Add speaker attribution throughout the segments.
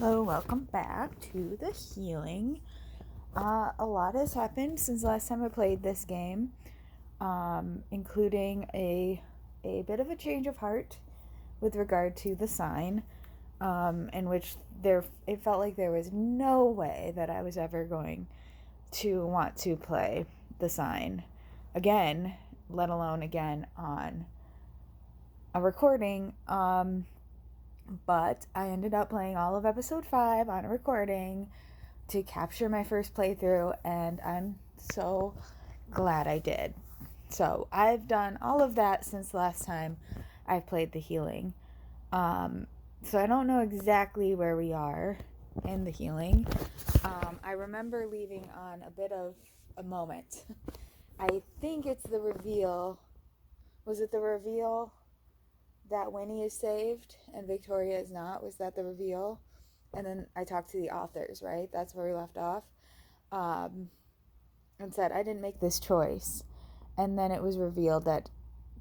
Speaker 1: Hello, welcome back to the healing. A lot has happened since last time I played this game, including a bit of a change of heart with regard to the sign, in which it felt like there was no way that I was ever going to want to play the sign again, let alone again on a recording. But I ended up playing all of episode 5 on a recording to capture my first playthrough, and I'm so glad I did. So I've done all of that since last time I've played the healing. So I don't know exactly where we are in the healing. I remember leaving on a bit of a moment. I think it's the reveal. Was it the reveal that Winnie is saved and Victoria is not? Was that the reveal? And then I talked to the authors, right? That's where we left off. And said, I didn't make this choice. And then it was revealed that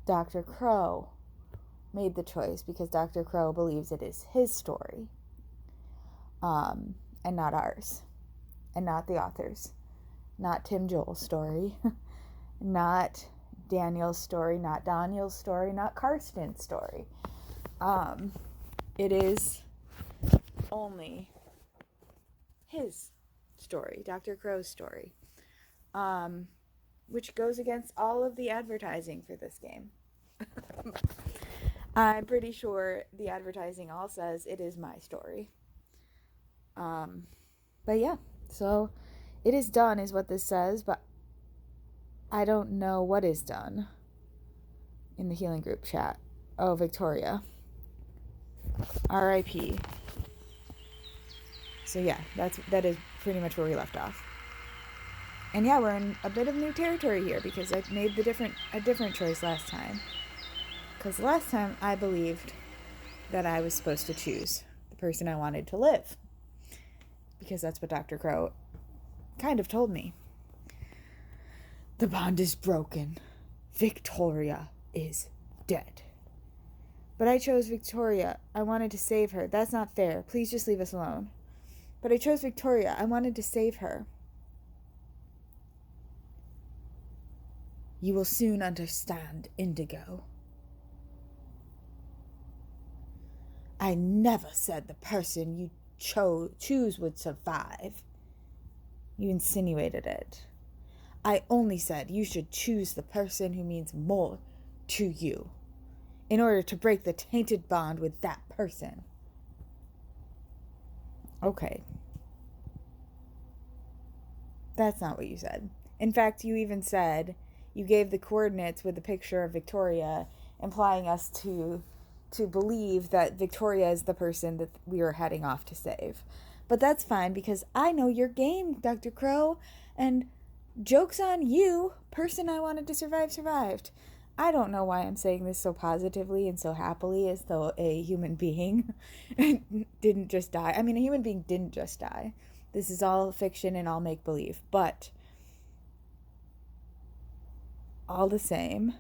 Speaker 1: Dr. Crow made the choice because Dr. Crow believes it is his story, and not ours, and not the authors, not Tim Joel's story, not Daniel's story, not Daniel's story, not Karsten's story. It is only his story, Dr. Crow's story, which goes against all of the advertising for this game. I'm pretty sure the advertising all says it is my story. But yeah, so it is done is what this says, but I don't know what is done in the healing group chat. Oh, Victoria. R.I.P. So yeah, that is pretty much where we left off. And yeah, we're in a bit of new territory here because I made a different choice last time. Because last time I believed that I was supposed to choose the person I wanted to live. Because that's what Dr. Crow kind of told me. The bond is broken. Victoria is dead. But I chose Victoria. I wanted to save her. That's not fair. Please just leave us alone. But I chose Victoria. I wanted to save her. You will soon understand, Indigo. I never said the person you choose would survive. You insinuated it. I only said you should choose the person who means more to you in order to break the tainted bond with that person. Okay. That's not what you said. In fact, you even said you gave the coordinates with the picture of Victoria, implying us to believe that Victoria is the person that we were heading off to save. But that's fine because I know your game, Dr. Crow, and joke's on you. Person I wanted to survive survived. I don't know why I'm saying this so positively and so happily as though a human being didn't just die. I mean, a human being didn't just die. This is all fiction and all make-believe. But all the same,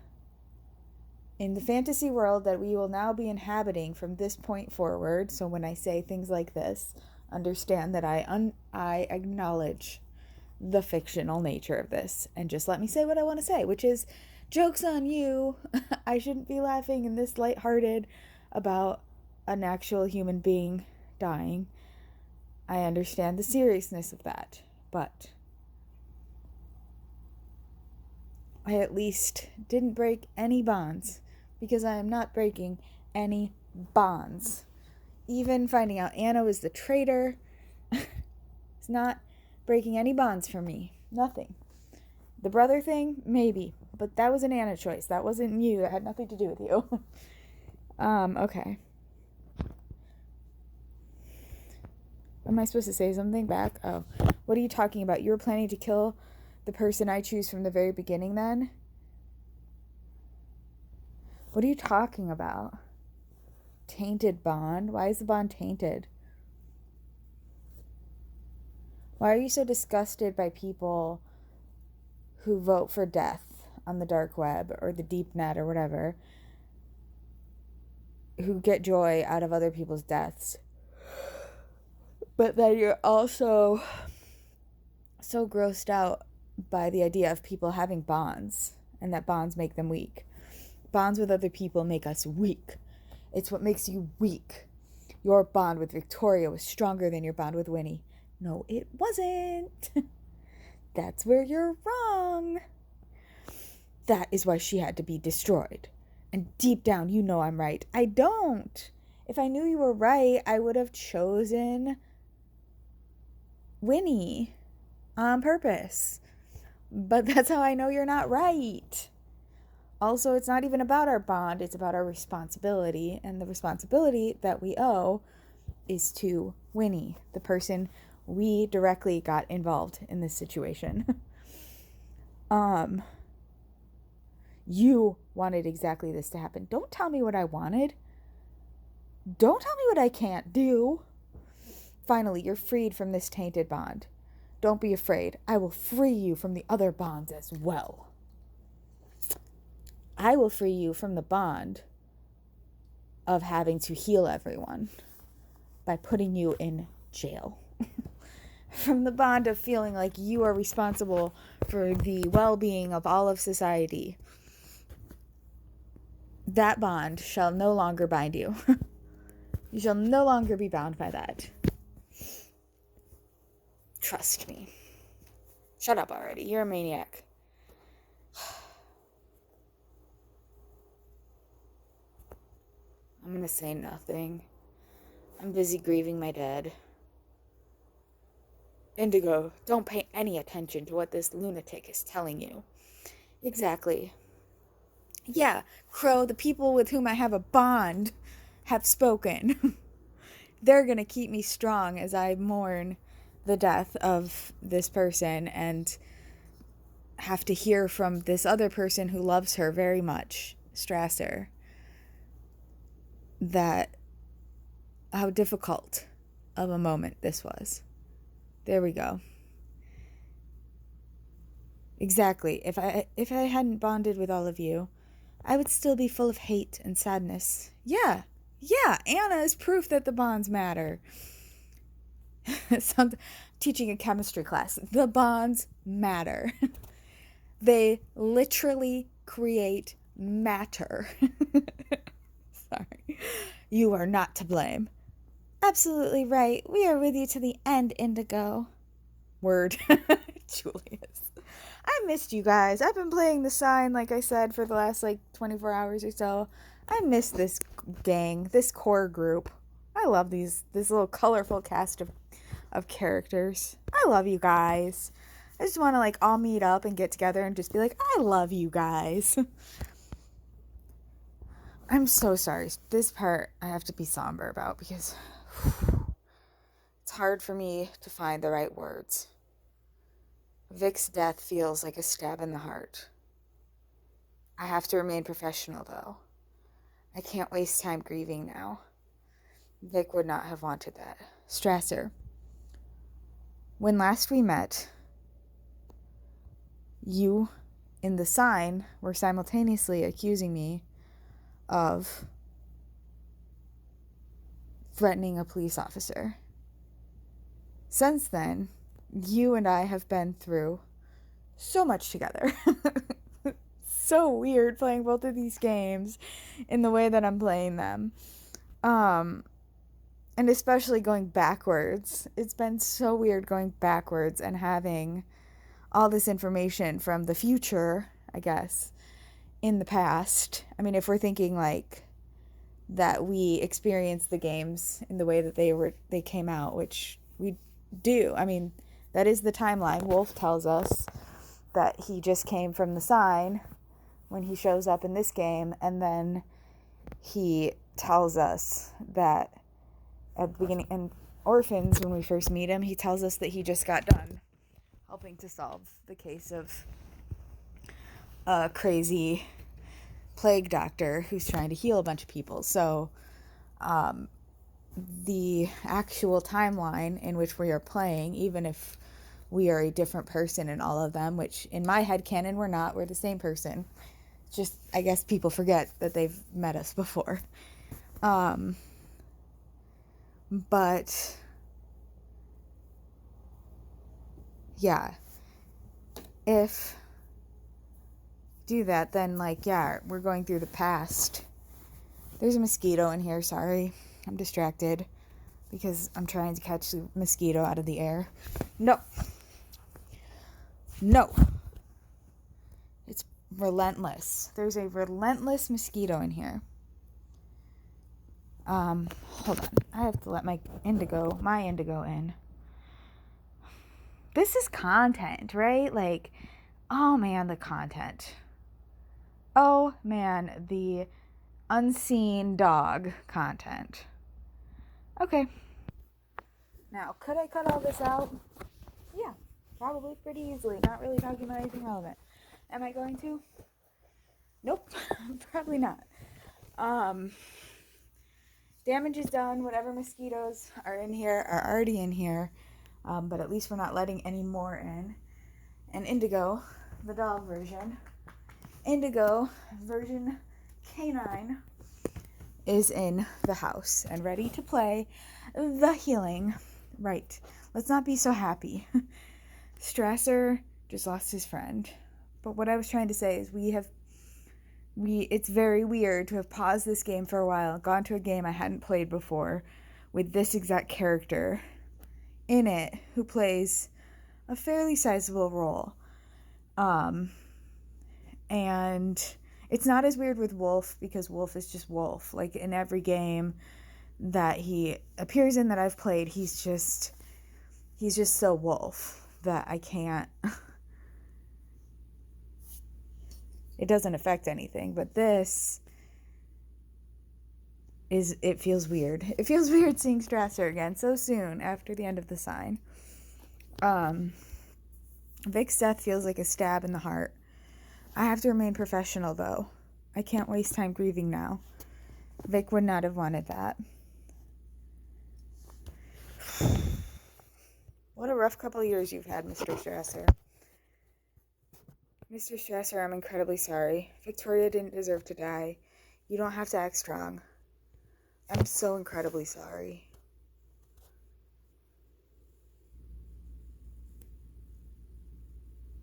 Speaker 1: in the fantasy world that we will now be inhabiting from this point forward, so when I say things like this, understand that I acknowledge the fictional nature of this, and just let me say what I want to say, which is, joke's on you. I shouldn't be laughing in this lighthearted about an actual human being dying. I understand the seriousness of that, but I at least didn't break any bonds, because I am not breaking any bonds. Even finding out Anna was the traitor is not breaking any bonds for me. Nothing. The brother thing, maybe, but that was an Anna choice. That wasn't you. That had nothing to do with you. Okay. Am I supposed to say something back? Oh, what are you talking about? You were planning to kill the person I choose from the very beginning then? What are you talking about? Tainted bond? Why is the bond tainted? Why are you so disgusted by people who vote for death on the dark web or the deep net or whatever, who get joy out of other people's deaths? but then you're also so grossed out by the idea of people having bonds and that bonds make them weak. Bonds with other people make us weak. It's what makes you weak. Your bond with Victoria was stronger than your bond with Winnie. No, it wasn't. That's where you're wrong. That is why she had to be destroyed. And deep down, you know I'm right. I don't. If I knew you were right, I would have chosen Winnie on purpose. But that's how I know you're not right. Also, it's not even about our bond, it's about our responsibility. And the responsibility that we owe is to Winnie, the person we directly got involved in this situation. You wanted exactly this to happen. Don't tell me what I wanted. Don't tell me what I can't do. Finally, you're freed from this tainted bond. Don't be afraid. I will free you from the other bonds as well. I will free you from the bond of having to heal everyone by putting you in jail. From the bond of feeling like you are responsible for the well-being of all of society. That bond shall no longer bind you. You shall no longer be bound by that. Trust me. Shut up already. You're a maniac. I'm gonna say nothing. I'm busy grieving my dead. Indigo, don't pay any attention to what this lunatic is telling you. Exactly. Yeah, Crow, the people with whom I have a bond have spoken. They're gonna keep me strong as I mourn the death of this person and have to hear from this other person who loves her very much, Strasser, that how difficult of a moment this was. There we go. Exactly. If I hadn't bonded with all of you, I would still be full of hate and sadness. Yeah, Anna is proof that the bonds matter. Teaching a chemistry class. The bonds matter. They literally create matter. Sorry. You are not to blame. Absolutely right. We are with you to the end, Indigo. Word. Julius. I missed you guys. I've been playing the sign, like I said, for the last 24 hours or so. I miss this gang, this core group. I love this little colorful cast of characters. I love you guys. I just want to all meet up and get together and just be like, I love you guys. I'm so sorry. This part I have to be somber about because it's hard for me to find the right words. Vic's death feels like a stab in the heart. I have to remain professional, though. I can't waste time grieving now. Vic would not have wanted that. Strasser, when last we met, you, in the sign, were simultaneously accusing me of threatening a police officer. Since then, you and I have been through so much together. So weird playing both of these games in the way that I'm playing them. And especially going backwards. It's been so weird going backwards and having all this information from the future, I guess, in the past. I mean, if we're thinking that we experienced the games in the way that they came out, which we do. I mean, that is the timeline. Wolf tells us that he just came from the sign when he shows up in this game, and then he tells us that at the beginning, in Orphans, when we first meet him, he tells us that he just got done helping to solve the case of a crazy plague doctor who's trying to heal a bunch of people. So the actual timeline in which we are playing, even if we are a different person in all of them, which in my headcanon we're not, we're the same person. Just, I guess people forget that they've met us before. But yeah, if do that, then like, yeah, we're going through the past. There's a mosquito in here, sorry. I'm distracted because I'm trying to catch the mosquito out of the air. No. It's relentless. There's a relentless mosquito in here. Hold on. I have to let my indigo in. This is content, right? Like, oh man, the content. Oh man, the unseen dog content. Okay. Now, could I cut all this out? Yeah, probably pretty easily. Not really talking about anything relevant. Am I going to? Nope, probably not. Damage is done. Whatever mosquitoes are in here are already in here. But at least we're not letting any more in. And Indigo, the dog version, Indigo version K9 is in the house and ready to play the healing. Right. Let's not be so happy. Strasser just lost his friend. But what I was trying to say is it's very weird to have paused this game for a while, gone to a game I hadn't played before with this exact character in it who plays a fairly sizable role. And it's not as weird with Wolf because Wolf is just Wolf. Like in every game that he appears in that I've played, he's just so Wolf that I can't. It doesn't affect anything, but this it feels weird. It feels weird seeing Strasser again so soon after the end of the sign. Vic's death feels like a stab in the heart. I have to remain professional, though. I can't waste time grieving now. Vic would not have wanted that. What a rough couple of years you've had, Mr. Strasser. Mr. Strasser, I'm incredibly sorry. Victoria didn't deserve to die. You don't have to act strong. I'm so incredibly sorry.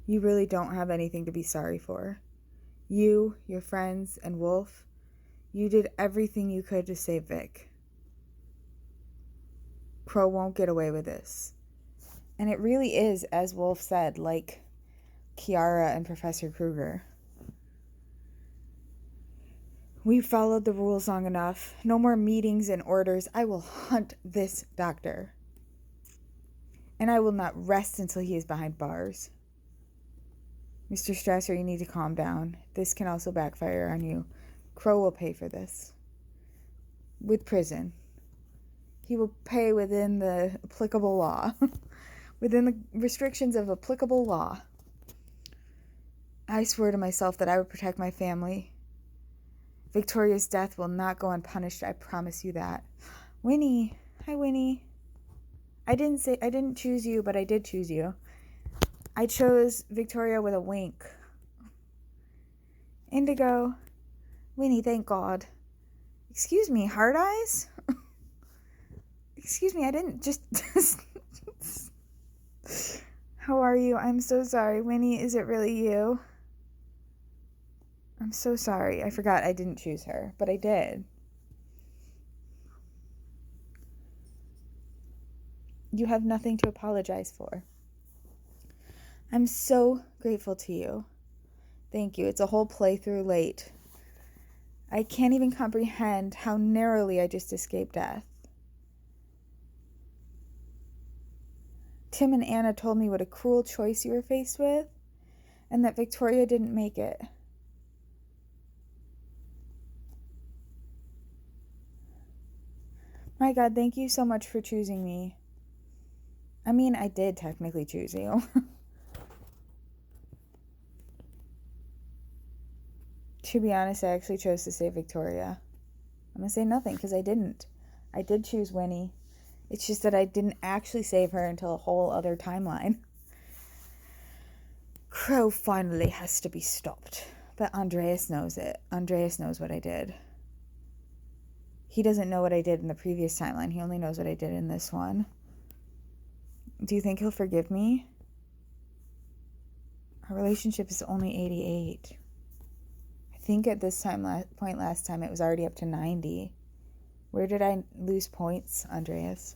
Speaker 1: You really don't have anything to be sorry for. You, your friends, and Wolf, you did everything you could to save Vic. Crow won't get away with this. And it really is, as Wolf said, like Kiara and Professor Kruger. We've followed the rules long enough. No more meetings and orders. I will hunt this doctor. And I will not rest until he is behind bars. Mr. Strasser, you need to calm down. This can also backfire on you. Crow will pay for this. With prison. He will pay within the applicable law. Within the restrictions of applicable law. I swear to myself that I would protect my family. Victoria's death will not go unpunished. I promise you that. Winnie. Hi, Winnie. I didn't choose you, but I did choose you. I chose Victoria with a wink. Indigo. Winnie, thank God. Excuse me, hard eyes? Excuse me, I didn't just... How are you? I'm so sorry. Winnie, is it really you? I'm so sorry. I forgot I didn't choose her, but I did. You have nothing to apologize for. I'm so grateful to you. Thank you. It's a whole playthrough late. I can't even comprehend how narrowly I just escaped death. Tim and Anna told me what a cruel choice you were faced with, and that Victoria didn't make it. My God, thank you so much for choosing me. I mean, I did technically choose you. To be honest, I actually chose to save Victoria. I'm going to say nothing because I didn't. I did choose Winnie. It's just that I didn't actually save her until a whole other timeline. Crow finally has to be stopped. But Andreas knows it. Andreas knows what I did. He doesn't know what I did in the previous timeline. He only knows what I did in this one. Do you think he'll forgive me? Our relationship is only 88. I think at this point last time it was already up to 90. Where did I lose points, Andreas?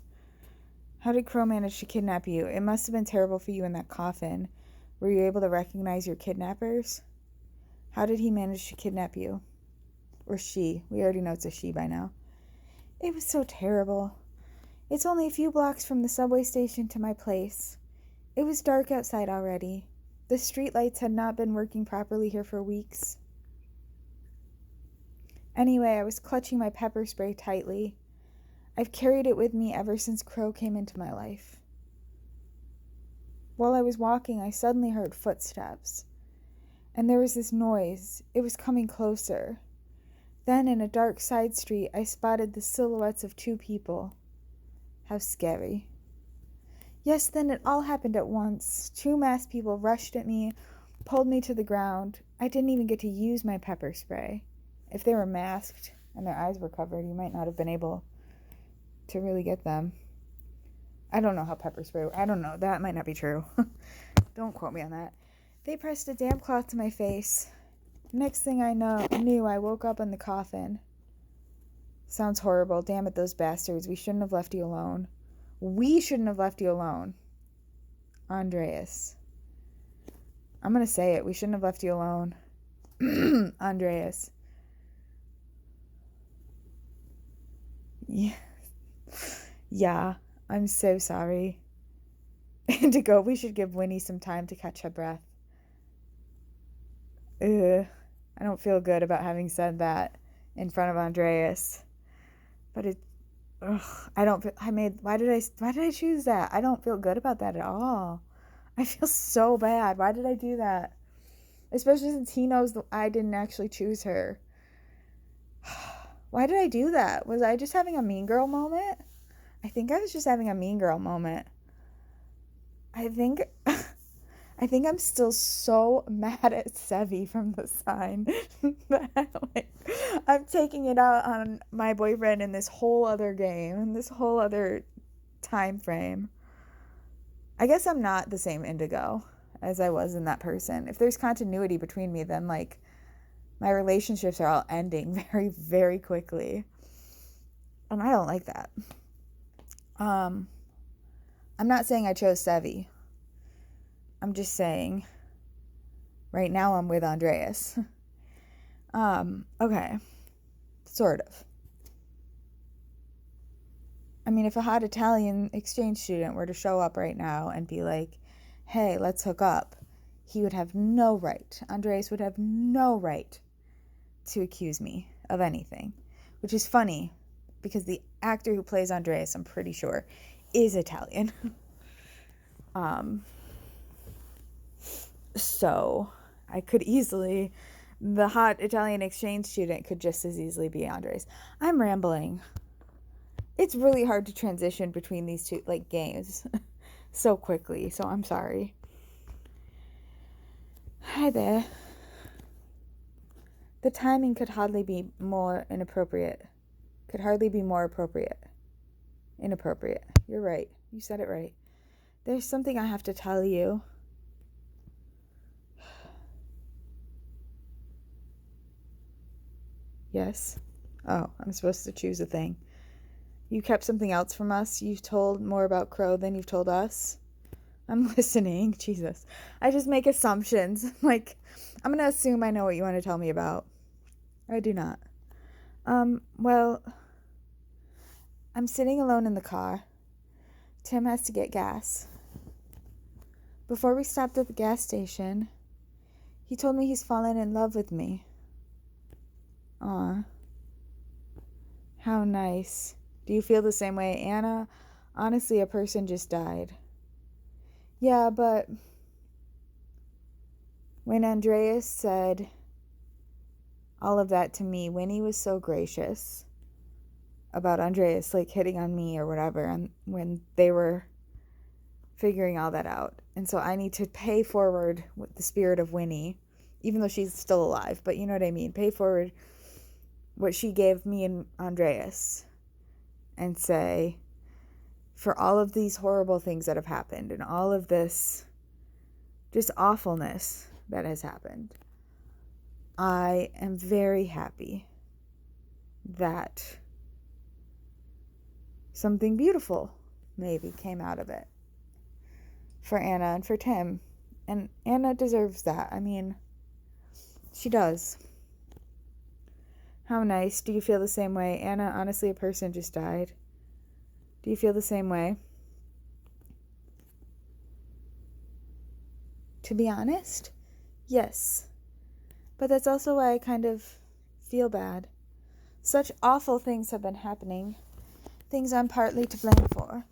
Speaker 1: How did Crow manage to kidnap you? It must have been terrible for you in that coffin. Were you able to recognize your kidnappers? How did he manage to kidnap you? Or she. We already know it's a she by now. It was so terrible. It's only a few blocks from the subway station to my place. It was dark outside already. The streetlights had not been working properly here for weeks. Anyway, I was clutching my pepper spray tightly. I've carried it with me ever since Crow came into my life. While I was walking, I suddenly heard footsteps. And there was this noise. It was coming closer. Then, in a dark side street, I spotted the silhouettes of 2 people. How scary. Yes, then it all happened at once. 2 masked people rushed at me, pulled me to the ground. I didn't even get to use my pepper spray. If they were masked and their eyes were covered, you might not have been able to really get them. I don't know how pepper spray... I don't know. That might not be true. Don't quote me on that. They pressed a damp cloth to my face. Next thing I knew, I woke up in the coffin. Sounds horrible. Damn it, those bastards. We shouldn't have left you alone. We shouldn't have left you alone. Andreas. I'm going to say it. We shouldn't have left you alone. Andreas. Yeah, I'm so sorry. Indigo, we should give Winnie some time to catch her breath. I don't feel good about having said that in front of Andreas. But why did I choose that? I don't feel good about that at all. I feel so bad. Why did I do that? Especially since he knows that I didn't actually choose her. Why did I do that? Was I just having a mean girl moment? I think I was just having a mean girl moment. I think I'm still so mad at Sevi from the sign that I'm taking it out on my boyfriend in this whole other game, in this whole other time frame. I guess I'm not the same Indigo as I was in that person. If there's continuity between me, then my relationships are all ending very, very quickly. And I don't like that. I'm not saying I chose Sevi. I'm just saying right now I'm with Andreas. Okay. Sort of. I mean, if a hot Italian exchange student were to show up right now and be like, hey, let's hook up, he would have no right. Andreas would have no right to accuse me of anything. Which is funny, because the actor who plays Andreas, I'm pretty sure, is Italian. So I could easily, the hot Italian exchange student could just as easily be Andres. I'm rambling. It's really hard to transition between these two games so quickly, so I'm sorry. Hi there. The timing could hardly be more inappropriate. Inappropriate. You're right. You said it right. There's something I have to tell you. Yes? Oh, I'm supposed to choose a thing. You kept something else from us? You've told more about Crow than you've told us? I'm listening. Jesus. I just make assumptions. I'm going to assume I know what you want to tell me about. I do not. Well, I'm sitting alone in the car. Tim has to get gas. Before we stopped at the gas station, he told me he's fallen in love with me. Aw. How nice. Do you feel the same way, Anna? Honestly, a person just died. Yeah, but when Andreas said all of that to me, Winnie was so gracious about Andreas hitting on me or whatever, and when they were figuring all that out. And so I need to pay forward with the spirit of Winnie, even though she's still alive, but you know what I mean. Pay forward what she gave me and Andreas and say, for all of these horrible things that have happened and all of this just awfulness that has happened. I am very happy that something beautiful maybe came out of it for Anna and for Tim. And Anna deserves that. I mean, she does. How nice. Do you feel the same way? Anna, honestly, a person just died. Do you feel the same way? To be honest, yes. But that's also why I kind of feel bad. Such awful things have been happening. Things I'm partly to blame for.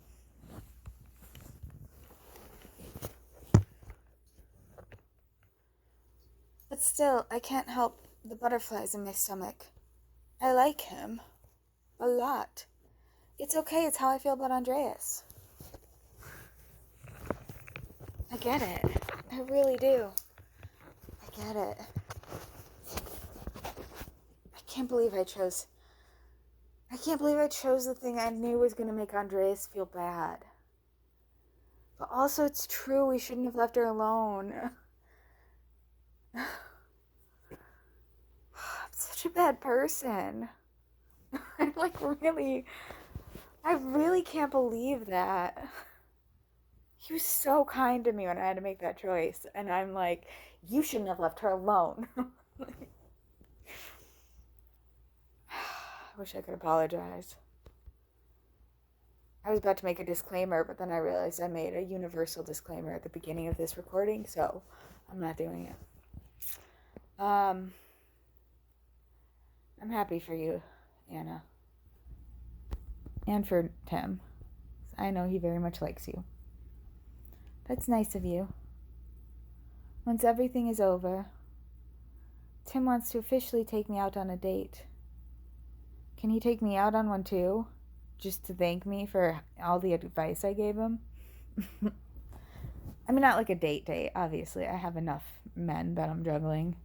Speaker 1: But still, I can't help the butterflies in my stomach. I like him. A lot. It's okay, it's how I feel about Andreas. I get it. I really do. I get it. I can't believe I chose the thing I knew was going to make Andreas feel bad. But also, it's true, we shouldn't have left her alone. I'm such a bad person. I really can't believe that. He was so kind to me when I had to make that choice. And I'm like, you shouldn't have left her alone. I wish I could apologize. I was about to make a disclaimer, but then I realized I made a universal disclaimer at the beginning of this recording, so I'm not doing it. I'm happy for you, Anna. And for Tim. I know he very much likes you. That's nice of you. Once everything is over, Tim wants to officially take me out on a date. Can he take me out on one too? Just to thank me for all the advice I gave him? I mean, not like a date, obviously. I have enough men that I'm juggling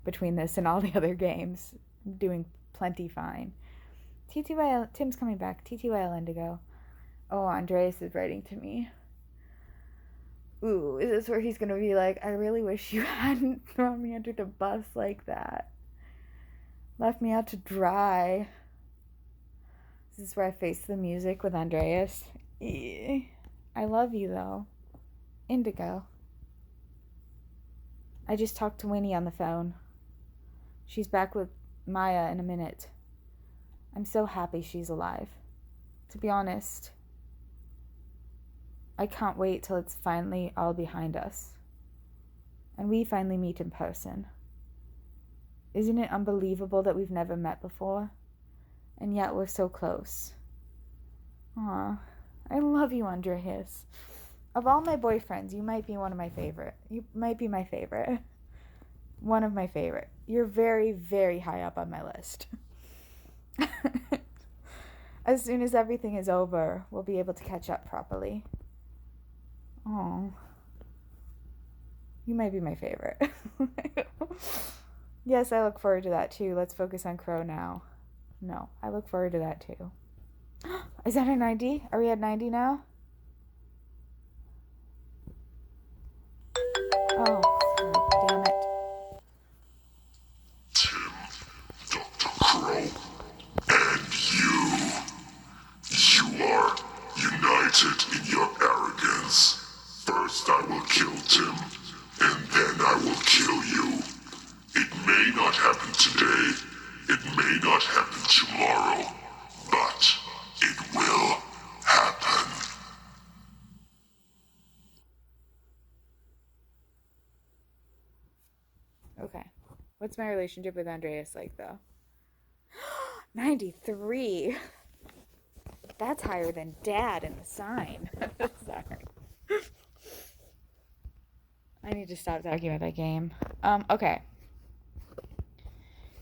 Speaker 1: between this and all the other games. I'm doing plenty fine. Tim's coming back. TTYL Indigo. Oh, Andreas is writing to me. Ooh, is this where he's gonna be like, I really wish you hadn't thrown me under the bus like that. Left me out to dry. This is where I face the music with Andreas. I love you, though. Indigo. I just talked to Winnie on the phone. She's back with Maya in a minute. I'm so happy she's alive. To be honest, I can't wait till it's finally all behind us. And we finally meet in person. Isn't it unbelievable that we've never met before? And yet we're so close. Aw, I love you, Andreas. Of all my boyfriends, you might be one of my favorite. You might be my favorite. One of my favorite. You're very, very high up on my list. As soon as everything is over, we'll be able to catch up properly. Oh, you might be my favorite. Yes, I look forward to that too. Let's focus on Crow now. No, I look forward to that too. Is that a 90? Are we at 90 now? Oh, God damn it.
Speaker 2: Tim, Dr. Crow, and you are united in your arrogance. First I will kill Tim, and then I will kill you. It may not happen today, it may not happen tomorrow, but it will happen.
Speaker 1: Okay. What's my relationship with Andreas like, though? 93. That's higher than Dad in the sign. Sorry. I need to stop talking about that game. Okay.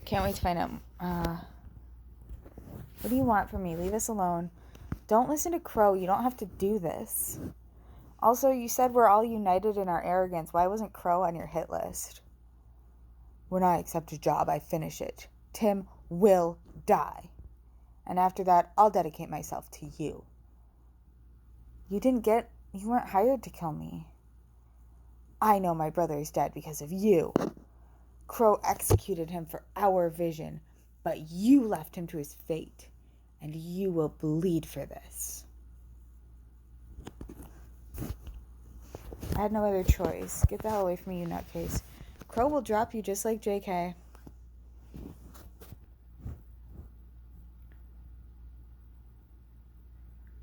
Speaker 1: Can't wait to find out. What do you want from me? Leave us alone. Don't listen to Crow. You don't have to do this. Also, you said we're all united in our arrogance. Why wasn't Crow on your hit list? When I accept a job, I finish it. Tim will die. And after that, I'll dedicate myself to you. You weren't hired to kill me. I know my brother is dead because of you. Crow executed him for our vision, but you left him to his fate, and you will bleed for this. I had no other choice. Get the hell away from me, you nutcase. Crow will drop you just like JK.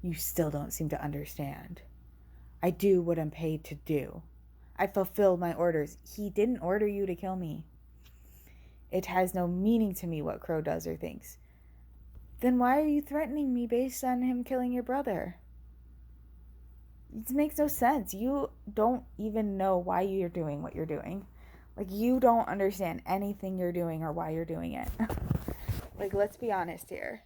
Speaker 1: You still don't seem to understand. I do what I'm paid to do. I fulfill my orders. He didn't order you to kill me. It has no meaning to me what Crow does or thinks. Then why are you threatening me based on him killing your brother? It makes no sense. You don't even know why you're doing what you're doing. Like, you don't understand anything you're doing or why you're doing it. Like, let's be honest here.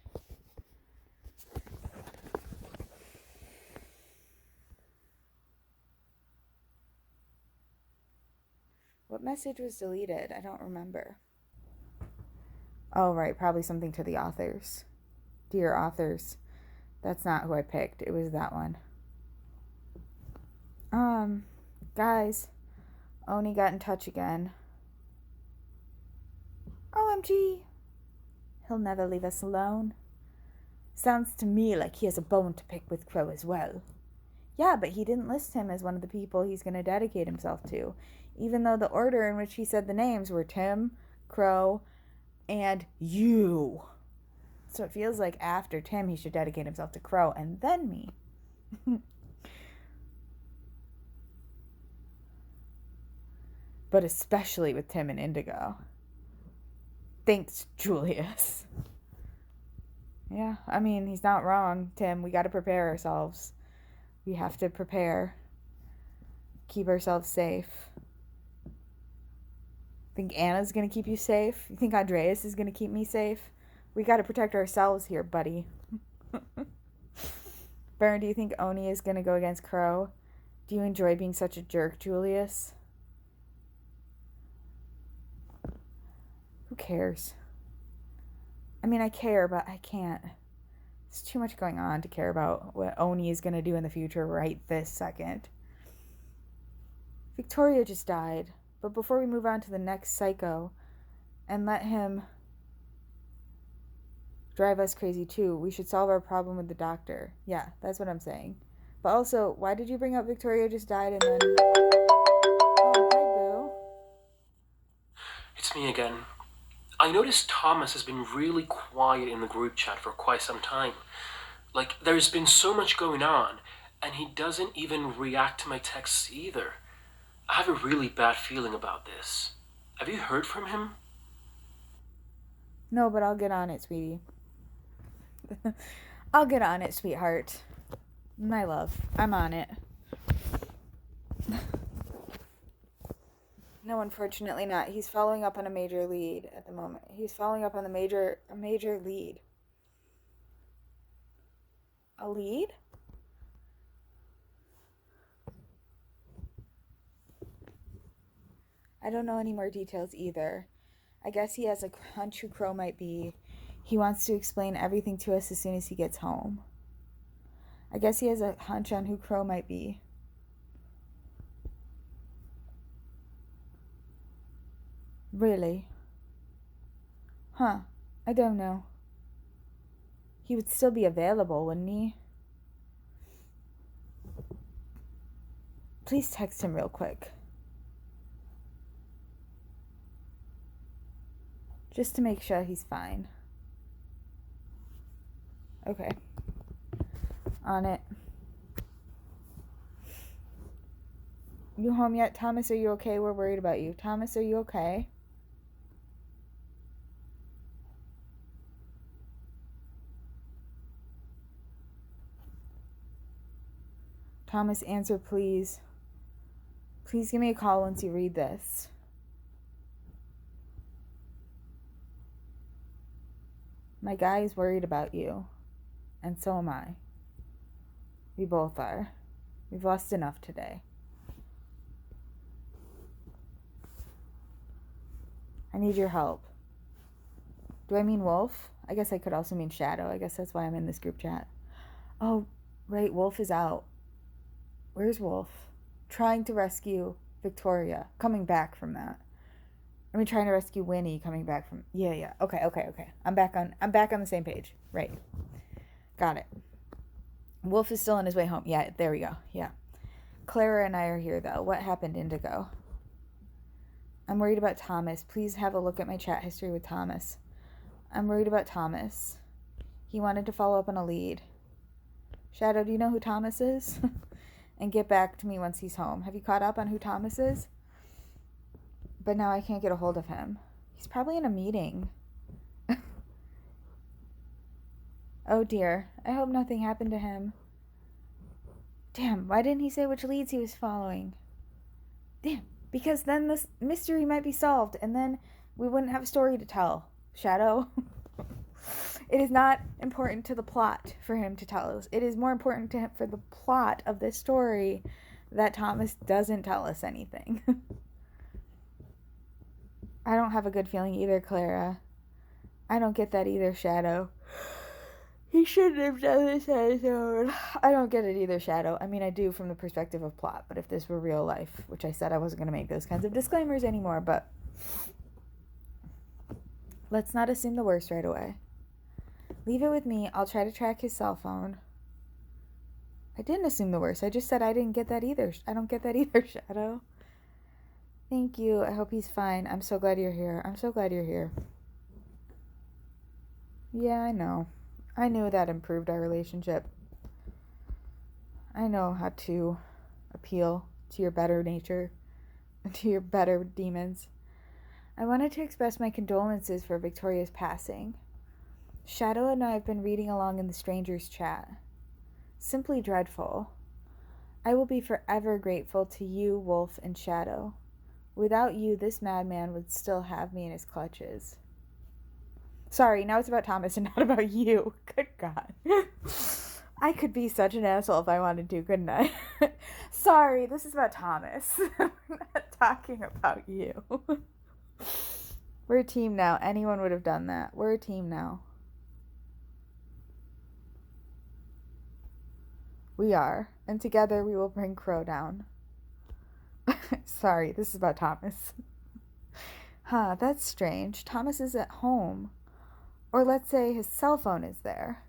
Speaker 1: What message was deleted? I don't remember. Oh, right. Probably something to the authors. Dear authors. That's not who I picked. It was that one. Guys. Oni got in touch again. OMG. He'll never leave us alone. Sounds to me like he has a bone to pick with Crow as well. Yeah, but he didn't list him as one of the people he's going to dedicate himself to, even though the order in which he said the names were Tim, Crow, and you. So it feels like after Tim, he should dedicate himself to Crow, and then me. But especially with Tim and Indigo. Thanks, Julius. Yeah, I mean, he's not wrong, Tim. We got to prepare ourselves. We have to prepare. Keep ourselves safe. Think Anna's going to keep you safe? You think Andreas is going to keep me safe? We got to protect ourselves here, buddy. Baron, do you think Oni is going to go against Crow? Do you enjoy being such a jerk, Julius? Who cares? I mean, I care, but I can't. There's too much going on to care about what Oni is going to do in the future right this second. Victoria just died, but before we move on to the next psycho and let him drive us crazy too, we should solve our problem with the doctor. Yeah, that's what I'm saying. But also, why did you bring up Victoria just died and then... Oh, hi, Boo.
Speaker 3: It's me again. I noticed Thomas has been really quiet in the group chat for quite some time. Like, there's been so much going on, and he doesn't even react to my texts either. I have a really bad feeling about this. Have you heard from him?
Speaker 1: No, but I'll get on it, sweetie. I'll get on it, sweetheart. My love, I'm on it. No, unfortunately not. He's following up on a major lead at the moment. He's following up on a major lead. A lead? I don't know any more details either. I guess he has a hunch who Crow might be. He wants to explain everything to us as soon as he gets home. I guess he has a hunch on who Crow might be. Really? Huh. I don't know. He would still be available, wouldn't he? Please text him real quick. Just to make sure he's fine. Okay. On it. You home yet? Thomas, are you okay? We're worried about you. Thomas, are you okay? Thomas, answer, please. Please give me a call once you read this. My guy is worried about you. And so am I. We both are. We've lost enough today. I need your help. Do I mean Wolf? I guess I could also mean Shadow. I guess that's why I'm in this group chat. Oh, right, Wolf is out. Where's Wolf? Trying to rescue Victoria, coming back from that. I mean, trying to rescue Winnie, coming back from. Yeah. Okay. I'm back on the same page. Right. Got it. Wolf is still on his way home. Yeah, there we go. Yeah. Clara and I are here, though. What happened, Indigo? I'm worried about Thomas. Please have a look at my chat history with Thomas. I'm worried about Thomas. He wanted to follow up on a lead. Shadow, do you know who Thomas is? And get back to me once he's home. Have you caught up on who Thomas is? But now I can't get a hold of him. He's probably in a meeting. Oh dear. I hope nothing happened to him. Damn, why didn't he say which leads he was following? Damn, because then this mystery might be solved, and then we wouldn't have a story to tell. Shadow. It is not important to the plot for him to tell us. It is more important to him for the plot of this story that Thomas doesn't tell us anything. I don't have a good feeling either, Clara. I don't get that either, Shadow. He shouldn't have done this on his own. I don't get it either, Shadow. I mean, I do from the perspective of plot, but if this were real life, which I said I wasn't going to make those kinds of disclaimers anymore, but let's not assume the worst right away. Leave it with me. I'll try to track his cell phone. I didn't assume the worst. I just said I didn't get that either. I don't get that either, Shadow. Thank you. I hope he's fine. I'm so glad you're here. I'm so glad you're here. Yeah, I know. I knew that improved our relationship. I know how to appeal to your better nature, to your better demons. I wanted to express my condolences for Victoria's passing. Shadow and I have been reading along in the strangers' chat. Simply dreadful. I will be forever grateful to you, Wolf and Shadow. Without you, this madman would still have me in his clutches. Sorry, now it's about Thomas and not about you. Good God. I could be such an asshole if I wanted to, couldn't I? Sorry, this is about Thomas. We're not talking about you. We're a team now. Anyone would have done that. We're a team now. We are. And together we will bring Crow down. Sorry, this is about Thomas. Huh, that's strange. Thomas is at home. Or let's say his cell phone is there.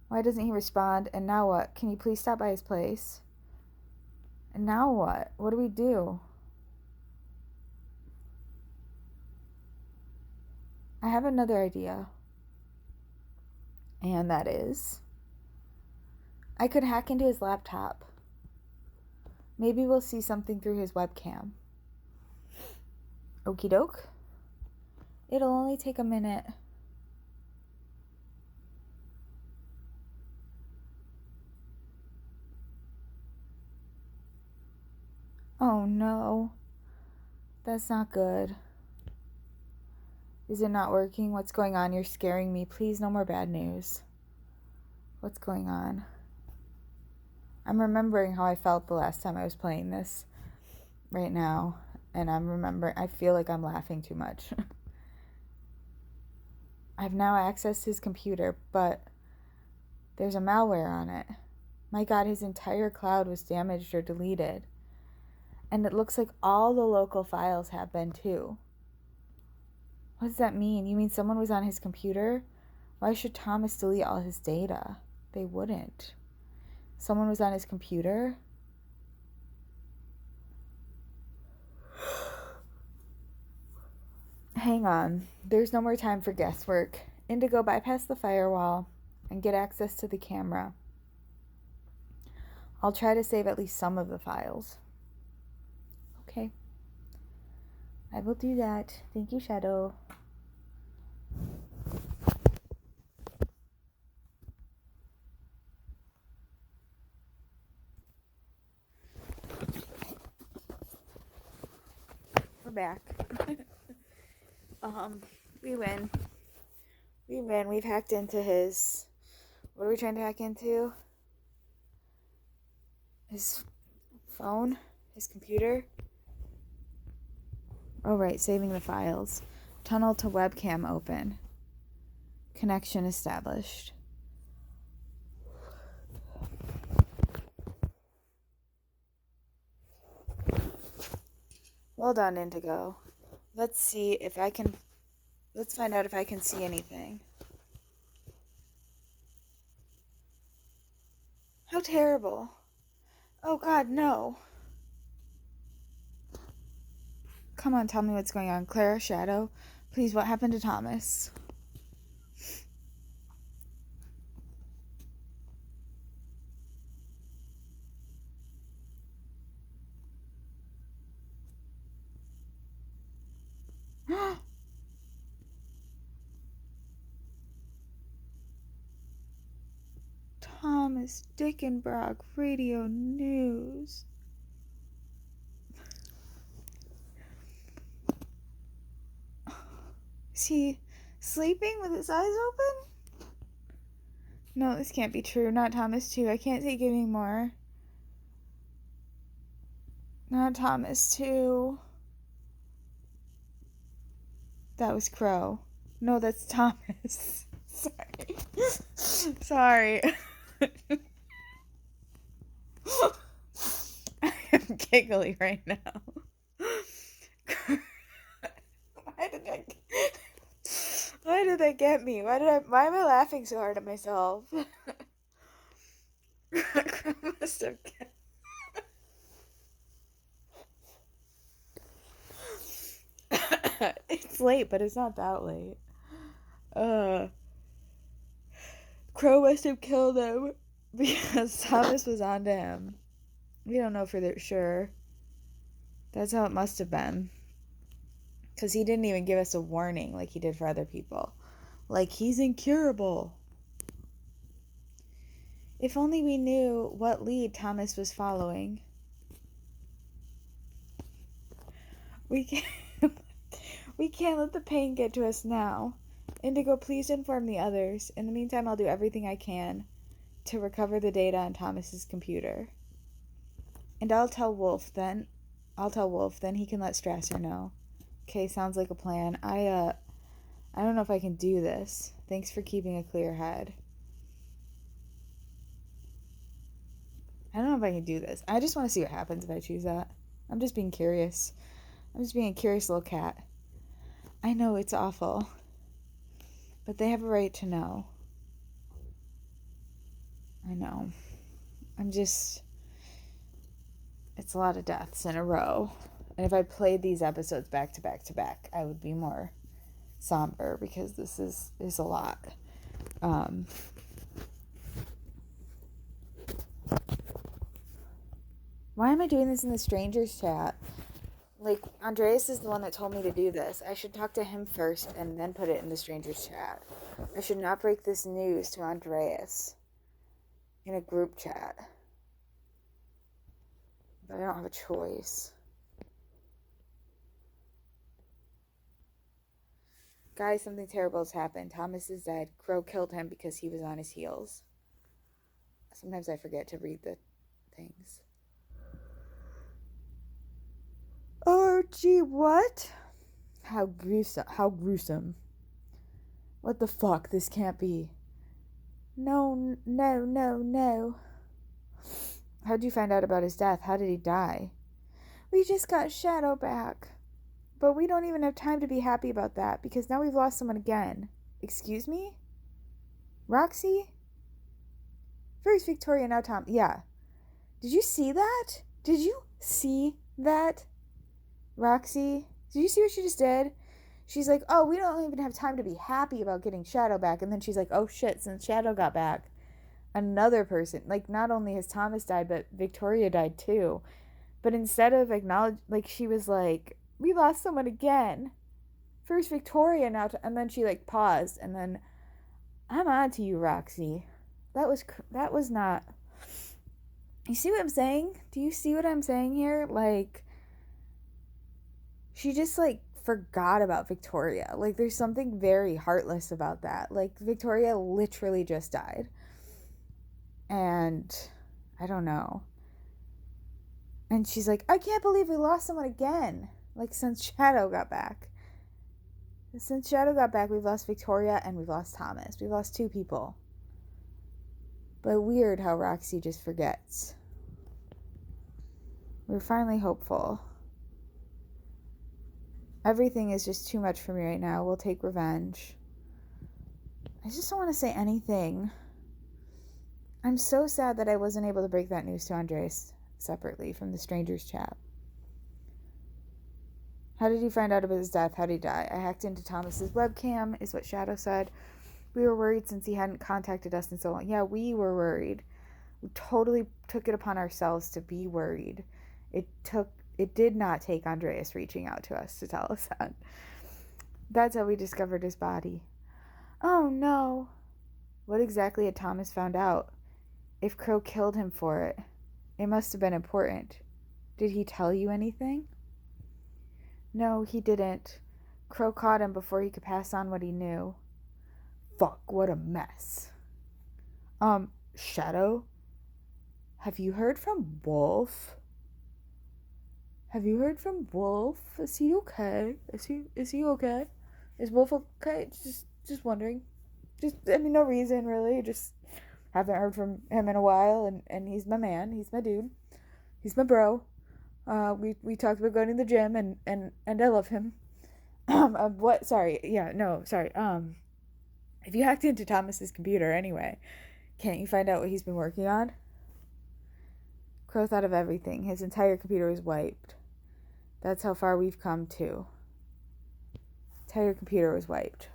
Speaker 1: Why doesn't he respond? And now what? Can you please stop by his place? And now what? What do we do? I have another idea. And that is, I could hack into his laptop. Maybe we'll see something through his webcam. Okie doke. It'll only take a minute. Oh no. That's not good. Is it not working? What's going on? You're scaring me. Please, no more bad news. What's going on? I'm remembering how I felt the last time I was playing this right now. And I feel like I'm laughing too much. I've now accessed his computer, but there's a malware on it. My God, his entire cloud was damaged or deleted. And it looks like all the local files have been too. What does that mean? You mean someone was on his computer? Why should Thomas delete all his data? They wouldn't. Someone was on his computer? Hang on. There's no more time for guesswork. Indigo, bypass the firewall and get access to the camera. I'll try to save at least some of the files. Okay. I will do that. Thank you, Shadow. We're back. We win. We've hacked into his... What are we trying to hack into? His phone? His computer? Oh, right, saving the files. Tunnel to webcam open. Connection established. Well done, Indigo. Let's see if I can... Let's find out if I can see anything. How terrible. Oh God, no. Come on, tell me what's going on. Clara, Shadow, please, what happened to Thomas? Thomas Dickenbrock, Radio News. Is he sleeping with his eyes open? No, this can't be true. Not Thomas, too. I can't take any more. Not Thomas, too. That was Crow. No, that's Thomas. Sorry. Sorry. I am giggly right now. Why did that get me? Why am I laughing so hard at myself? Must have It's late, but it's not that late. Crow must have killed him because Thomas was onto him. We don't know for sure. That's how it must have been. Because he didn't even give us a warning like he did for other people. Like, he's incurable. If only we knew what lead Thomas was following. We can't let the pain get to us now. Indigo, please inform the others. In the meantime, I'll do everything I can to recover the data on Thomas's computer. And I'll tell Wolf, then he can let Strasser know. Okay, sounds like a plan. I don't know if I can do this. Thanks for keeping a clear head. I don't know if I can do this. I just want to see what happens if I choose that. I'm just being curious. I'm just being a curious little cat. I know it's awful, but they have a right to know. I know. It's a lot of deaths in a row. And if I played these episodes back to back to back, I would be more somber because this is a lot. Why am I doing this in the strangers chat? Like, Andreas is the one that told me to do this. I should talk to him first and then put it in the strangers chat. I should not break this news to Andreas in a group chat. But I don't have a choice. Guys, something terrible has happened. Thomas is dead. Crow killed him because he was on his heels. Sometimes I forget to read the things. Oh, gee, what? How gruesome. What the fuck? This can't be. No. How'd you find out about his death? How did he die? We just got Shadow back. But we don't even have time to be happy about that because now we've lost someone again. Excuse me? Roxy? First Victoria, now Tom. Yeah. Did you see that? Roxy? Did you see what she just did? She's like, oh, we don't even have time to be happy about getting Shadow back. And then she's like, oh shit, since Shadow got back, another person, like, not only has Thomas died, but Victoria died too. But instead of she was like, we lost someone again. First Victoria, now, and then she like paused, and then, I'm on to you, Roxy. That was not. You see what I'm saying? Do you see what I'm saying here? Like, she just like forgot about Victoria. Like, there's something very heartless about that. Like, Victoria literally just died. And I don't know. And she's like, I can't believe we lost someone again. Like, since Shadow got back. Since Shadow got back, we've lost Victoria and we've lost Thomas. We've lost 2 people. But weird how Roxy just forgets. We're finally hopeful. Everything is just too much for me right now. We'll take revenge. I just don't want to say anything. I'm so sad that I wasn't able to break that news to Andres separately from the stranger's chat. How did you find out about his death? How did he die? I hacked into Thomas's webcam, is what Shadow said. We were worried since he hadn't contacted us in so long. Yeah, we were worried. We totally took it upon ourselves to be worried. It did not take Andreas reaching out to us to tell us that. That's how we discovered his body. Oh no. What exactly had Thomas found out? If Crow killed him for it, it must have been important. Did he tell you anything? No, he didn't. Crow caught him before he could pass on what he knew. Fuck, what a mess. Shadow? Have you heard from Wolf? Have you heard from Wolf? Is he okay? Is he okay? Is Wolf okay? Just wondering. No reason really. Just haven't heard from him in a while, and he's my man. He's my dude. He's my bro. We talked about going to the gym, and I love him. What? Sorry. Yeah, no, sorry. If you hacked into Thomas's computer anyway, can't you find out what he's been working on? Crow thought of everything. His entire computer was wiped. That's how far we've come too. Entire computer was wiped.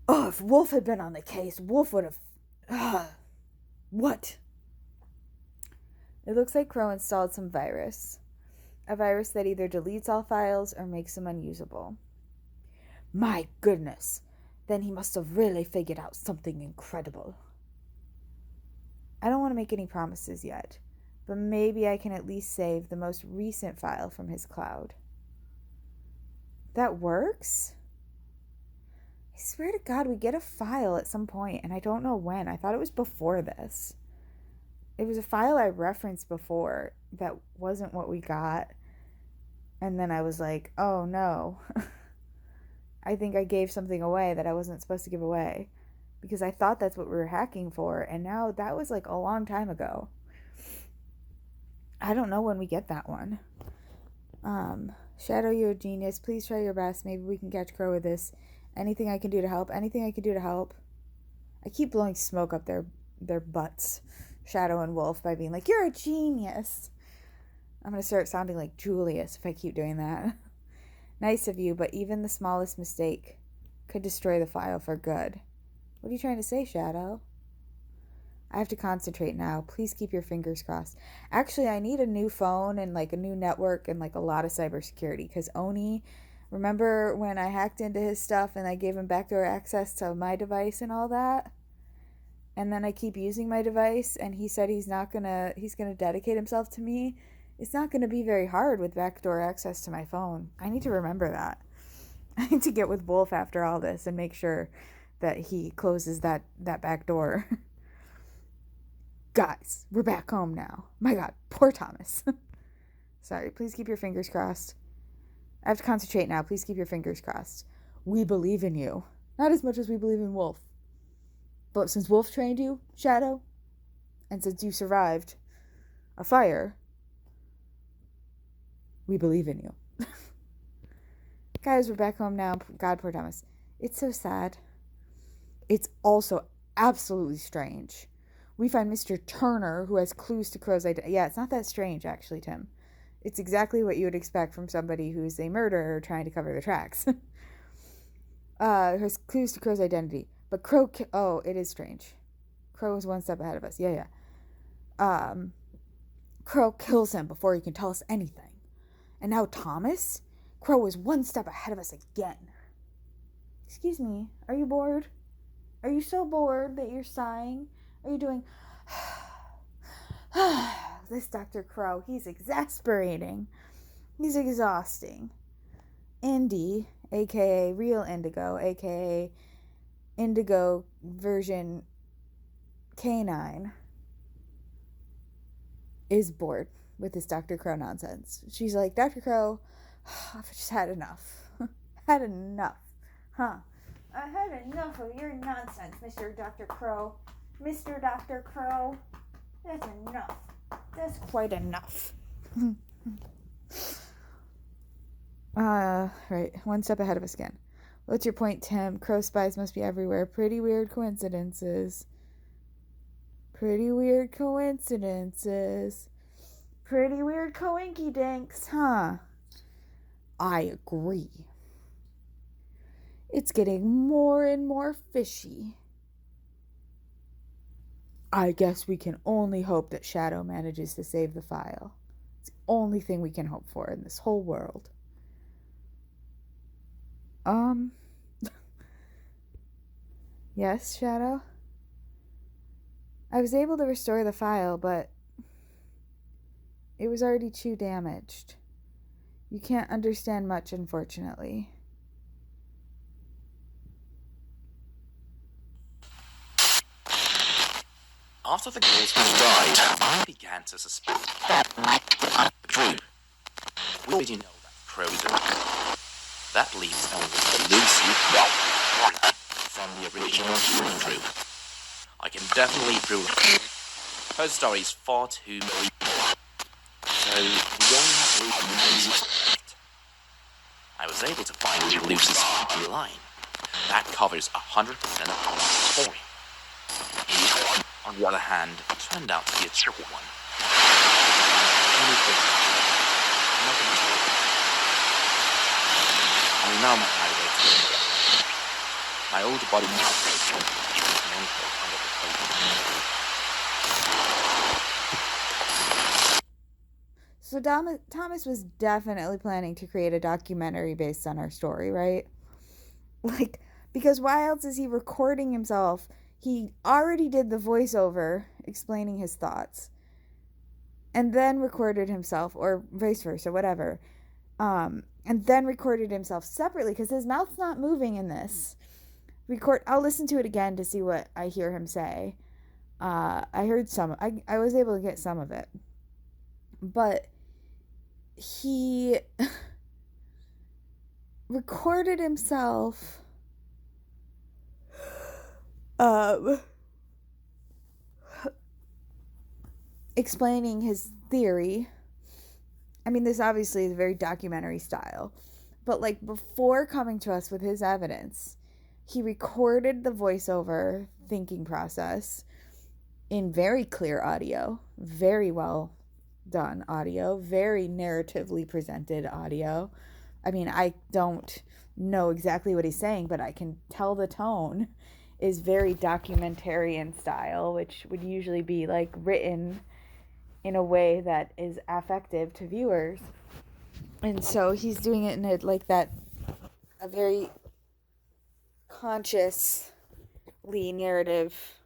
Speaker 1: Oh, if Wolf had been on the case, Wolf would have... What? It looks like Crow installed some virus. A virus that either deletes all files or makes them unusable. My goodness. Then he must have really figured out something incredible. I don't want to make any promises yet, but maybe I can at least save the most recent file from his cloud. That works? I swear to God, we get a file at some point, and I don't know when. I thought it was before this. It was a file I referenced before that wasn't what we got. And then I was like, oh no. I think I gave something away that I wasn't supposed to give away. Because I thought that's what we were hacking for. And now that was like a long time ago. I don't know when we get that one. Shadow, you're a genius. Please try your best. Maybe we can catch Crow with this. Anything I can do to help. Anything I can do to help. I keep blowing smoke up their butts. Shadow and Wolf by being like, you're a genius. I'm going to start sounding like Julius if I keep doing that. Nice of you, but even the smallest mistake could destroy the file for good. What are you trying to say, Shadow? I have to concentrate now. Please keep your fingers crossed. Actually, I need a new phone and like a new network and like a lot of cybersecurity because Oni, remember when I hacked into his stuff and I gave him backdoor access to my device and all that? And then I keep using my device and he said he's going to dedicate himself to me. It's not going to be very hard with backdoor access to my phone. I need to remember that. I need to get with Wolf after all this and make sure that he closes that back door. Guys, we're back home now. My God, poor Thomas. Sorry, please keep your fingers crossed. I have to concentrate now. Please keep your fingers crossed. We believe in you. Not as much as we believe in Wolf. But since Wolf trained you, Shadow, and since you survived a fire, we believe in you. Guys, we're back home now. God, poor Thomas. It's so sad. It's also absolutely strange. We find Mr. Turner, who has clues to Crow's identity. Yeah, it's not that strange, actually, Tim. It's exactly what you would expect from somebody who's a murderer trying to cover their tracks. Has clues to Crow's identity. But Crow... Oh, it is strange. Crow is one step ahead of us. Yeah. Crow kills him before he can tell us anything. And now Thomas? Crow is one step ahead of us again. Excuse me, are you bored? Are you so bored that you're sighing? Are you doing... This Dr. Crow, he's exasperating. He's exhausting. Indy, a.k.a. Real Indigo, a.k.a. Indigo version K9, is bored with this Dr. Crow nonsense. She's like, Dr. Crow, I've just had enough. Had enough. Huh? I had enough of your nonsense, Mr. Dr. Crow. Mr. Dr. Crow. That's enough. That's quite enough. Right. One step ahead of us again. What's your point, Tim? Crow spies must be everywhere. Pretty weird coincidences. Pretty weird coincidences. Pretty weird coinky dinks, huh? I agree. It's getting more and more fishy. I guess we can only hope that Shadow manages to save the file. It's the only thing we can hope for in this whole world. Yes, Shadow? I was able to restore the file, but it was already too damaged. You can't understand much, unfortunately.
Speaker 4: After the girls died, I began to suspect that might be the group. We already know that Crow's are. That leaves only Lucy from the original human group. I can definitely prove her story is far too believable. So we only have Lucy left. I was able to find Lucy's online. That covers 100% of her story. On the other hand, turned out to be a triple one. I'm now on my way to my older body
Speaker 1: So Thomas was definitely planning to create a documentary based on our story, right? Like, because why else is he recording himself? He already did the voiceover explaining his thoughts and then recorded himself, or vice versa, whatever. And then recorded himself separately because his mouth's not moving in this. I'll listen to it again to see what I hear him say. I heard some. I was able to get some of it. But he recorded himself explaining his theory. I mean, this obviously is very documentary style, but like before coming to us with his evidence, he recorded the voiceover thinking process in very clear audio, very well done audio, very narratively presented audio. I mean, I don't know exactly what he's saying, but I can tell the tone is very documentarian style, which would usually be like written in a way that is affective to viewers. And so he's doing it in a very consciously narrative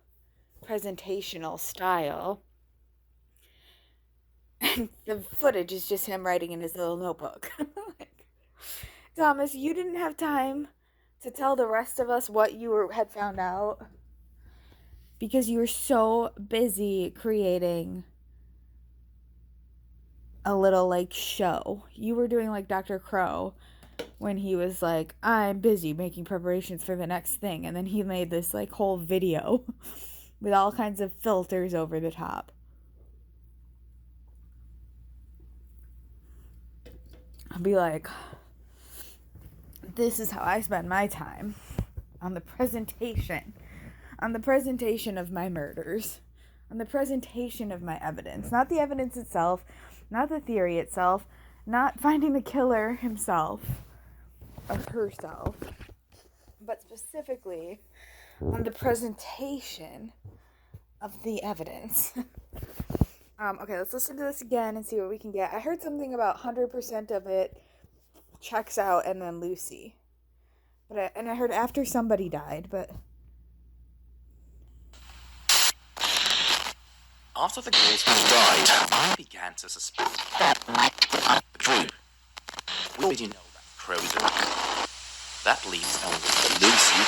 Speaker 1: presentational style. And the footage is just him writing in his little notebook. Like, Thomas, you didn't have time to tell the rest of us what you had found out because you were so busy creating a little like show. You were doing like Dr. Crow when he was like, I'm busy making preparations for the next thing, and then he made this like whole video with all kinds of filters over the top. I'll be like, this is how I spend my time on the presentation of my murders, on the presentation of my evidence, not the evidence itself, not the theory itself, not finding the killer himself or herself, but specifically on the presentation of the evidence. Okay, let's listen to this again and see what we can get. I heard something about 100% of it checks out and then Lucy. And I heard after somebody died, but...
Speaker 4: After the girls died, I began to suspect that might be the group. We already know that Crow's are. That leaves only Lucy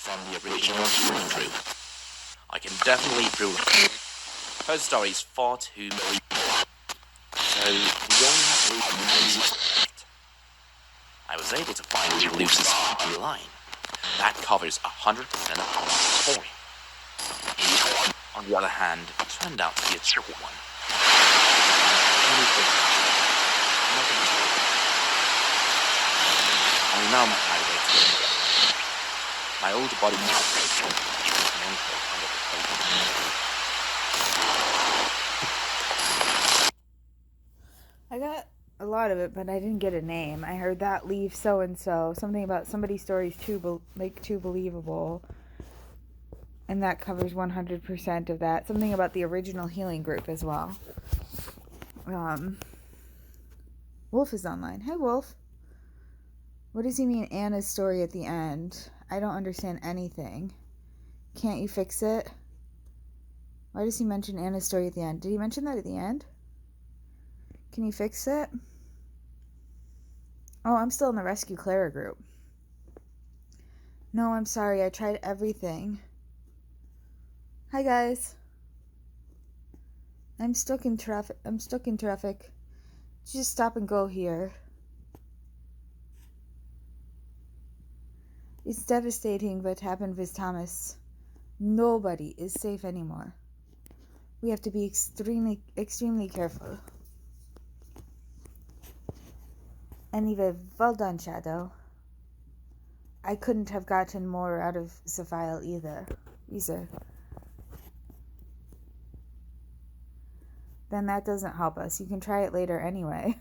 Speaker 4: from the original human group. I can definitely prove her story is far too believable. So we only have Lucy left. I was able to find Lucy's online. That covers 100% of her story. On the other hand, turned out to be a triple one. I now make my way to the my older body now under the coat.
Speaker 1: I got a lot of it, but I didn't get a name. I heard that leave so and so, something about somebody's stories too believable, and that covers 100% of that. Something about the original healing group as well. Wolf is online. Hi, Wolf. What does he mean, Anna's story at the end? I don't understand anything. Can't you fix it? Why does he mention Anna's story at the end? Did he mention that at the end? Can you fix it? Oh, I'm still in the Rescue Clara group. No, I'm sorry. I tried everything. Hi, guys. I'm stuck in traffic. Just stop and go here. It's devastating what happened with Thomas. Nobody is safe anymore. We have to be extremely careful. Anyway, well done, Shadow. I couldn't have gotten more out of Sophia either. Then that doesn't help us. You can try it later anyway.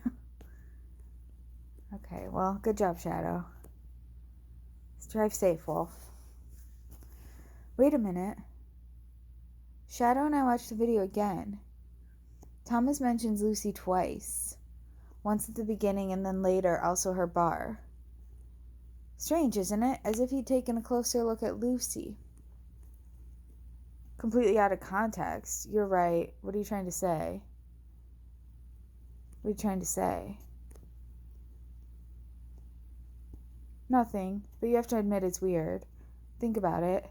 Speaker 1: Okay, well, good job, Shadow. Drive safe, Wolf. Wait a minute. Shadow and I watched the video again. Thomas mentions Lucy twice. Once at the beginning and then later, also her bar. Strange, isn't it? As if he'd taken a closer look at Lucy. Completely out of context. You're right. What are you trying to say? What are you trying to say? Nothing, but you have to admit it's weird. Think about it.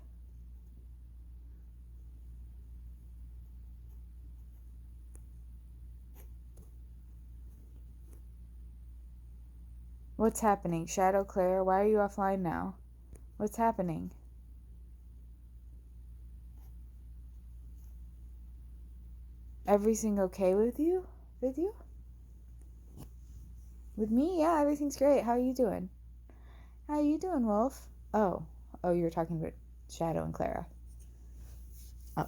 Speaker 1: What's happening? Shadow, Claire, why are you offline now? What's happening? Everything okay with you? With you? With me? Yeah, everything's great. How are you doing? How are you doing, Wolf? Oh, you were talking about Shadow and Clara. Oh.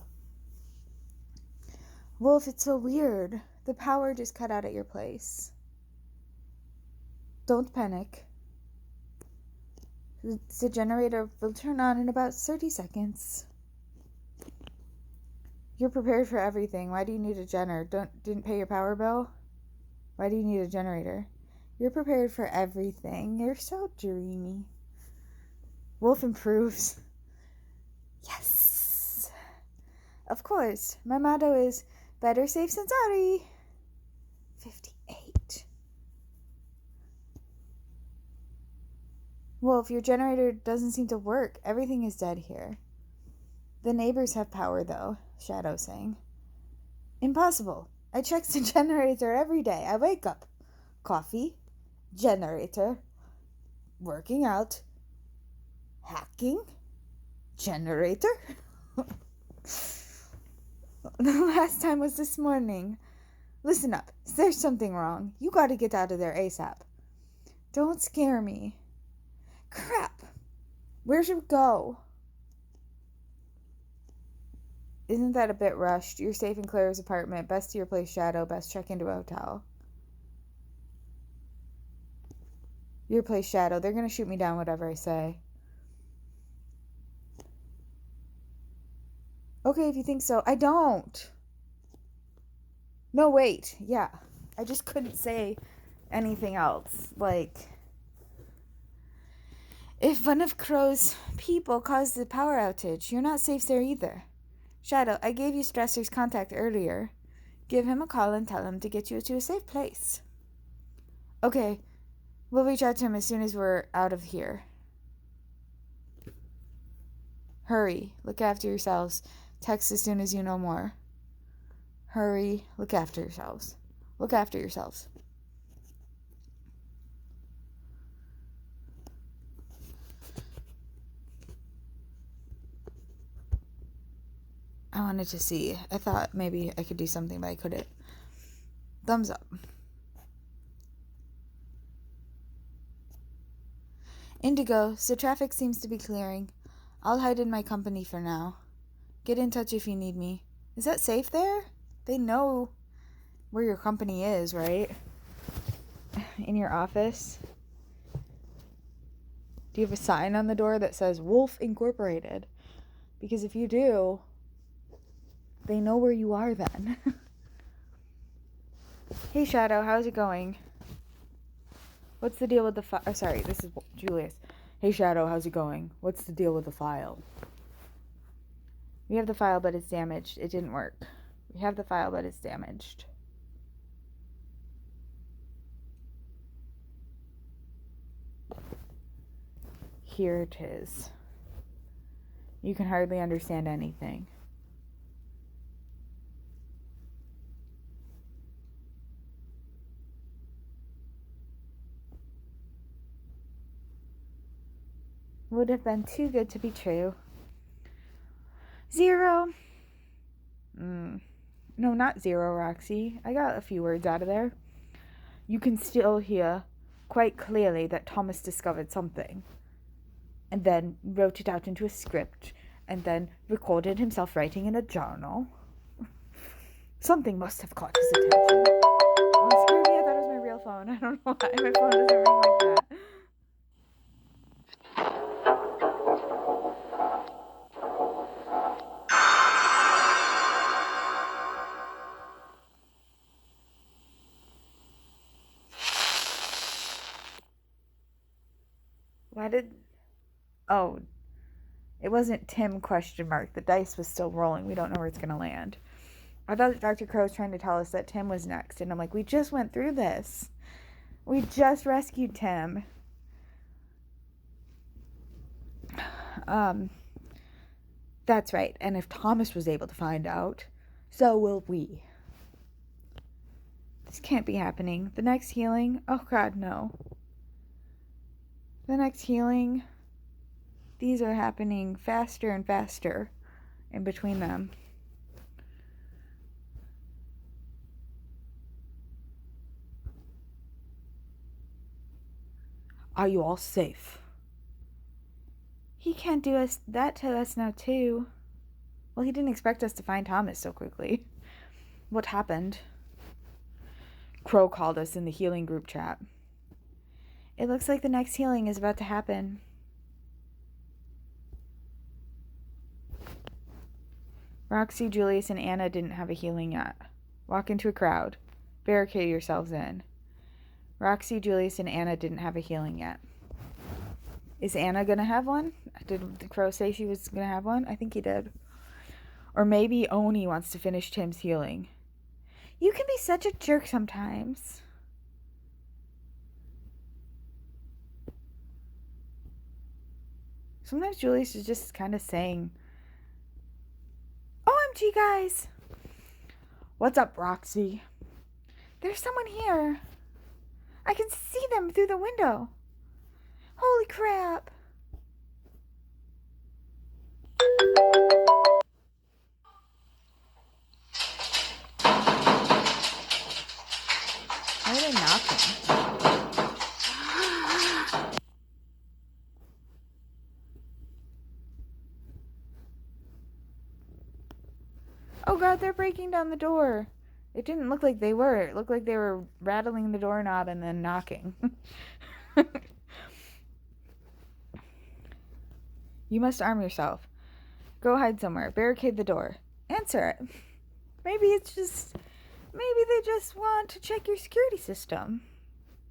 Speaker 1: Wolf, it's so weird. The power just cut out at your place. Don't panic. The generator will turn on in about 30 seconds. You're prepared for everything. Why do you need a generator? Didn't pay your power bill? Why do you need a generator? You're prepared for everything. You're so dreamy. Wolf improves. Yes. Of course. My motto is better safe than sorry. 58. Wolf, your generator doesn't seem to work. Everything is dead here. The neighbors have power, though, Shadow saying. Impossible. I check the generator every day. I wake up. Coffee. Generator. Working out. Hacking. Generator. The last time was this morning. Listen up. There's something wrong. You gotta get out of there ASAP. Don't scare me. Crap. Where should we go? Isn't that a bit rushed? You're safe in Claire's apartment. Best to your place, Shadow. Best check into a hotel. Your place, Shadow. They're gonna shoot me down whatever I say. Okay, if you think so. I don't. No, wait. Yeah. I just couldn't say anything else. Like, if one of Crow's people caused the power outage, you're not safe there either. Shadow, I gave you Stresser's contact earlier. Give him a call and tell him to get you to a safe place. Okay. We'll reach out to him as soon as we're out of here. Hurry. Look after yourselves. Text as soon as you know more. Hurry. Look after yourselves. Look after yourselves. I wanted to see. I thought maybe I could do something, but I couldn't. Thumbs up. Indigo, so traffic seems to be clearing. I'll hide in my company for now. Get in touch if you need me. Is that safe there? They know where your company is, right? In your office? Do you have a sign on the door that says Wolf Incorporated? Because if you do, they know where you are then. Hey, Shadow, how's it going? What's the deal with the file? Oh, sorry, this is Julius. Hey, Shadow, how's it going? What's the deal with the file? We have the file, but it's damaged. It didn't work. We have the file, but it's damaged. Here it is. You can hardly understand anything. Would have been too good to be true. 0. No, not 0, Roxy. I got a few words out of there. You can still hear quite clearly that Thomas discovered something, and then wrote it out into a script, and then recorded himself writing in a journal. Something must have caught his attention. Oh, it scared me. I thought it was my real phone. I don't know why my phone doesn't ring like that. Why did... Oh, it wasn't Tim ? The dice was still rolling. We don't know where it's going to land. I thought Dr. Crow was trying to tell us that Tim was next. And I'm like, we just went through this. We just rescued Tim. That's right. And if Thomas was able to find out, so will we. This can't be happening. The next healing? Oh, God, no. The next healing... These are happening faster and faster in between them. Are you all safe? He can't do that to us now, too. Well, he didn't expect us to find Thomas so quickly. What happened? Crow called us in the healing group chat. It looks like the next healing is about to happen. Roxy, Julius, and Anna didn't have a healing yet. Walk into a crowd. Barricade yourselves in. Roxy, Julius, and Anna didn't have a healing yet. Is Anna going to have one? Did the Crow say she was going to have one? I think he did. Or maybe Oni wants to finish Tim's healing. You can be such a jerk sometimes. Sometimes Julius is just kind of saying... OMG, guys! What's up, Roxy? There's someone here. I can see them through the window. Holy crap! Why are they knocking? Oh God, they're breaking down the door. It didn't look like they were. It looked like they were rattling the doorknob and then knocking. You must arm yourself. Go hide somewhere. Barricade the door. Answer it. Maybe they just want to check your security system.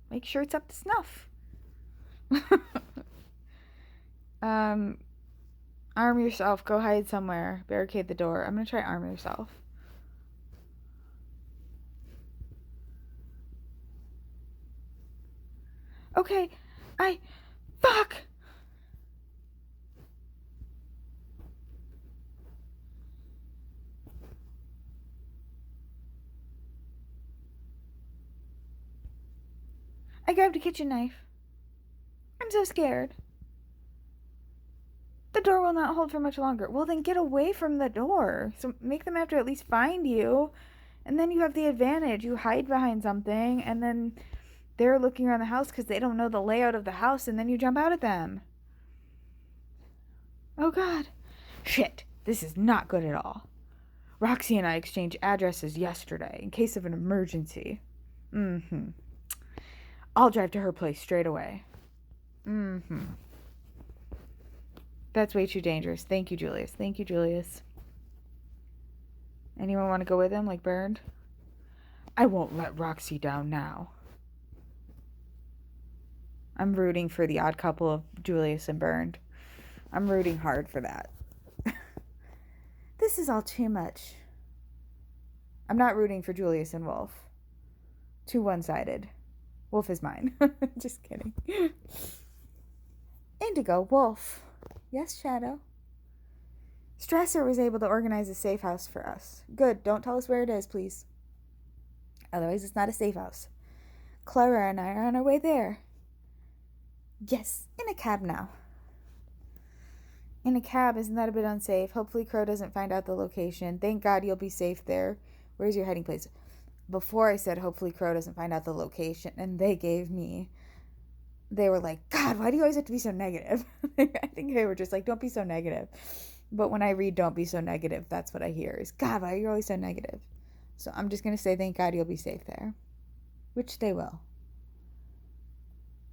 Speaker 1: Make sure it's up to snuff. Arm yourself. Go hide somewhere. Barricade the door. I'm gonna try arm yourself. Okay. Fuck! I grabbed a kitchen knife. I'm so scared. The door will not hold for much longer. Well, then get away from the door. So make them have to at least find you. And then you have the advantage. You hide behind something, and then They're looking around the house because they don't know the layout of the house, and then you jump out at them. Oh God. Shit, this is not good at all. Roxy and I exchanged addresses yesterday in case of an emergency. I'll drive to her place straight away. That's way too dangerous. Thank you, Julius. Thank you, Julius. Anyone want to go with him, like Bernd? I won't let Roxy down now. I'm rooting for the odd couple of Julius and Bernd. I'm rooting hard for that. This is all too much. I'm not rooting for Julius and Wolf. Too one-sided. Wolf is mine. Just kidding. Indigo, Wolf. Yes, Shadow. Strasser was able to organize a safe house for us. Good. Don't tell us where it is, please. Otherwise, it's not a safe house. Clara and I are on our way there. Yes, in a cab now. In a cab, isn't that a bit unsafe? Hopefully Crow doesn't find out the location. Thank God you'll be safe there. Where's your hiding place? Before I said hopefully Crow doesn't find out the location, and they were like, God, why do you always have to be so negative? I think they were just like, don't be so negative. But when I read don't be so negative, that's what I hear is, God, why are you always so negative? So I'm just going to say thank God you'll be safe there. Which they will.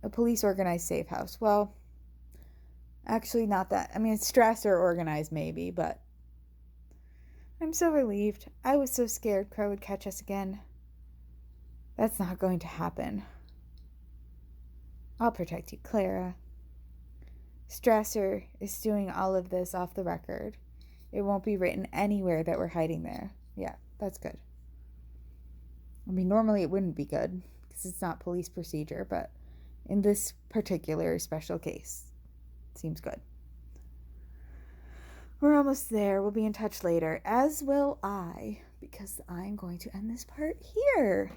Speaker 1: A police organized safe house. Well, actually not that. I mean, it's Strasser organized maybe, but I'm so relieved. I was so scared Crow would catch us again. That's not going to happen. I'll protect you, Clara. Strasser is doing all of this off the record. It won't be written anywhere that we're hiding there. Yeah, that's good. I mean, normally it wouldn't be good because it's not police procedure, but in this particular special case, it seems good. We're almost there. We'll be in touch later, as will I, because I'm going to end this part here.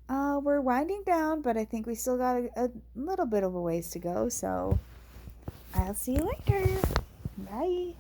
Speaker 1: We're winding down, but I think we still got a little bit of a ways to go, so I'll see you later. Bye.